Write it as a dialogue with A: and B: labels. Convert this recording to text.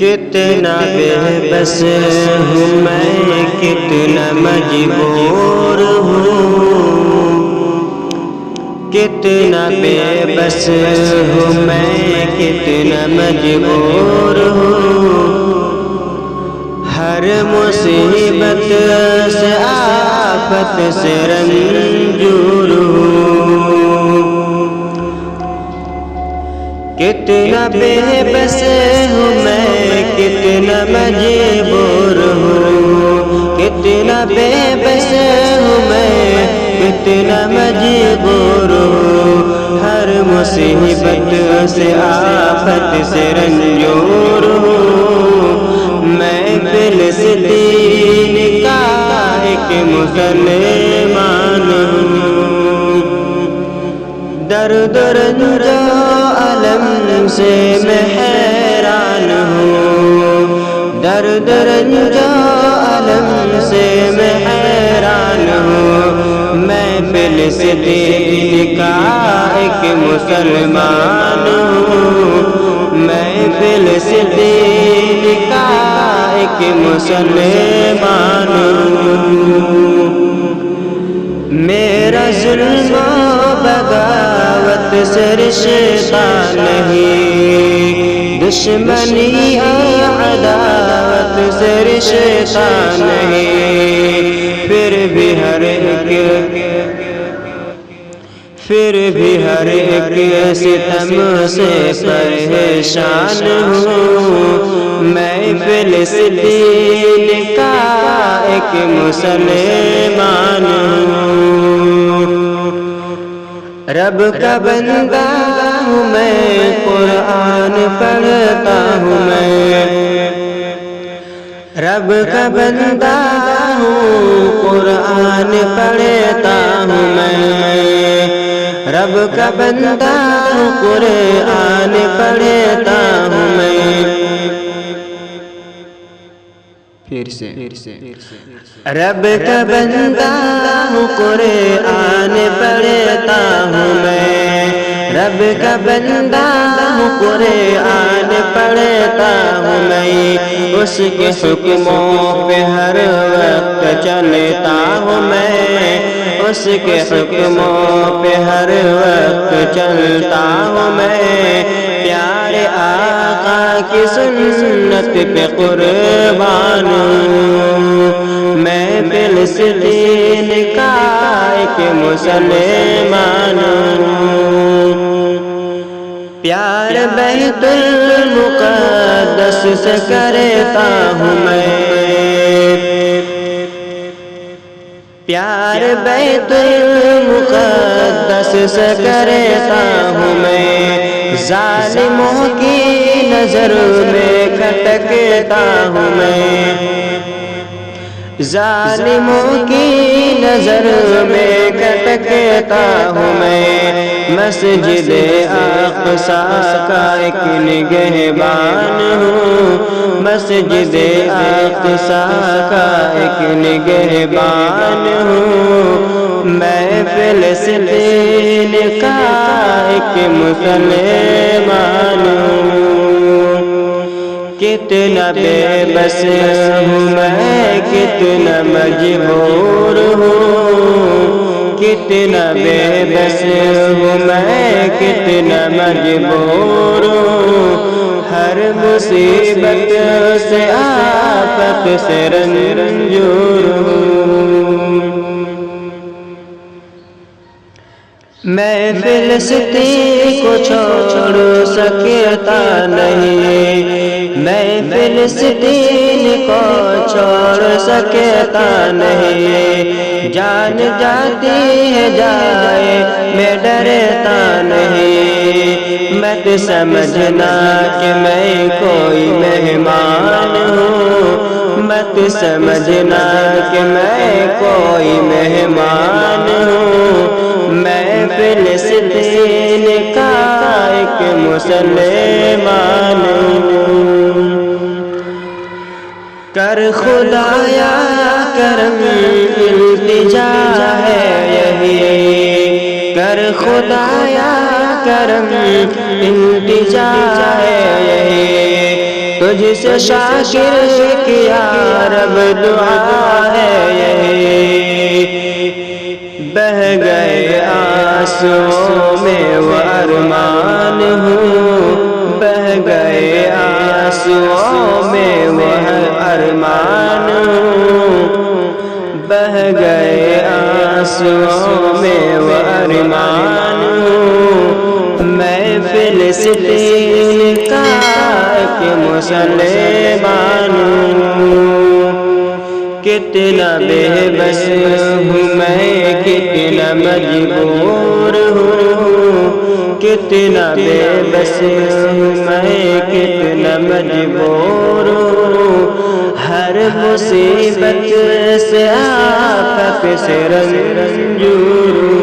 A: کتنا بے بس ہوں میں، کتنا مجبور ہوں، کتنا بے بس ہوں میں، کتنا مجبور ہوں، ہر مصیبت سے آفت سے رنجور ہوں، کتنا بے بس ہوں میں، کتنا مجبور ہوں، کتنا بے بس ہوں میں، کتنا مجبور ہوں، ہر مصیبت سے آفت سے رنجور ہوں، میں فلسطین کا ایک مسلمان ہوں، درد رنج و الم سے میں حیران ہوں، درد رنج و الم سے میں حیران ہوں، میں فلسطین کا ایک مسلمان ہوں، میں فلسطین کا ایک مسلمان ہوں، میرا ظلم و بغاوت سے رشتہ نہیں، دشمنی اور عداوت سے رشتہ نہیں، پھر بھی ہر ایک ستم سے پریشان ہوں، میں فلسطین کا ایک مسلمان ہوں، رب کا بندہ ہوں میں، قرآن پڑھتا ہوں میں، رب کا بندہ ہوں، قرآن پڑھتا ہوں میں، رب کا بندہ ہوں، قرآن پڑھتا ہوں میں، پھر سے رب کا بندہ ہوں، قرآن پڑھتا ہوں میں، رب کا بندہ ہوں، قرآن پڑھتا ہوں میں، اس کے حکموں پہ ہر وقت چلتا ہوں میں، اس کے حکموں پہ ہر وقت چلتا ہوں میں، پیارے آقا کی سنت پہ قربان ہوں، میں فلسطین کا ایک مسلمان ہوں، پیار بیت المقدس سے کرتا ہوں میں، پیار بیت المقدس سے کرتا ہوں میں، ظالموں کی نظر میں کھٹکتا ہوں میں، ظالموں کی نظر میں کھٹکتا ہوں میں، مسجد اقصی کا ایک نگہبان ہوں، مسجد اقصی کا ایک نگہبان ہوں، میں فلسطین کا ایک مسلمان ہوں، کتنا بے بس ہوں میں، کتنا مجبور ہوں، کتنا بے بس ہوں میں، کتنا مجبور ہوں، ہر مصیبت سے آفت سے رنجور ہوں، میں فلسطین کو چھوڑ سکتا نہیں، میں فلسطین کو چھوڑ سکتا نہیں، جان جاتی ہے جائے میں ڈرتا نہیں، مت سمجھنا کہ میں کوئی مہمان ہوں، مت سمجھنا کہ میں کوئی مہمان ہوں، میں فلسطین کا ایک مسلمان ہوں، کر خدایا کرم التجا ہے یہی، کر خدایا کرم التجا ہے یہی، جس شاکر کی یا رب دعا ہے یہی، بہ گئے آنسوؤں میں وہ ارمان ہوں، بہ گئے آنسوؤں میں وہ ارمان ہوں، بہ گئے آنسوؤں میں وہ ارمان ہوں، میں فلسطین کا ایک مسلمان ہوں، کتنا بے بس ہوں میں، کتنا مجبور ہوں، کتنا بے بس ہوں میں، کتنا مجبور ہوں، ہر مصیبت سے آفت سے رنجور ہوں۔